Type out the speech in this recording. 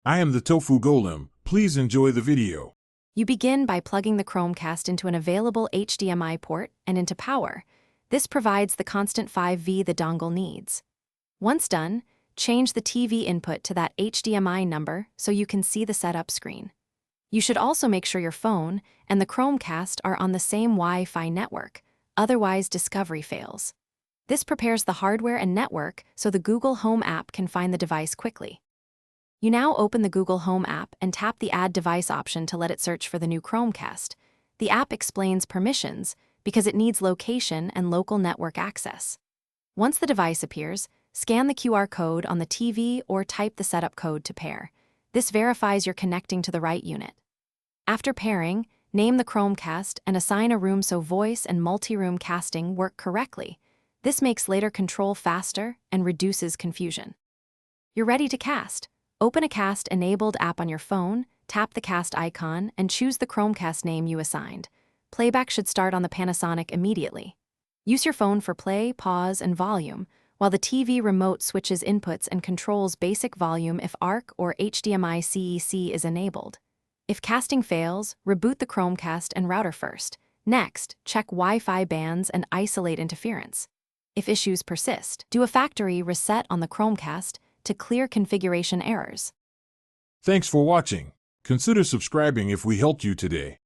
I am the Tofu Golem. Please enjoy the video. You begin by plugging the Chromecast into an available HDMI port and into power. This provides the constant 5V the dongle needs. Once done, change the TV input to that HDMI number so you can see the setup screen. You should also make sure your phone and the Chromecast are on the same Wi-Fi network, otherwise discovery fails. This prepares the hardware and network so the Google Home app can find the device quickly. You now open the Google Home app and tap the Add Device option to let it search for the new Chromecast. The app explains permissions because it needs location and local network access. Once the device appears, scan the QR code on the TV or type the setup code to pair. This verifies you're connecting to the right unit. After pairing, name the Chromecast and assign a room so voice and multi-room casting work correctly. This makes later control faster and reduces confusion. You're ready to cast. Open a Cast-enabled app on your phone, tap the cast icon, and choose the Chromecast name you assigned. Playback should start on the Panasonic immediately. Use your phone for play, pause, and volume, while the TV remote switches inputs and controls basic volume if ARC or HDMI CEC is enabled. If casting fails, reboot the Chromecast and router first. Next, check Wi-Fi bands and isolate interference. If issues persist, do a factory reset on the Chromecast to clear configuration errors. Thanks for watching. Consider subscribing if we helped you today.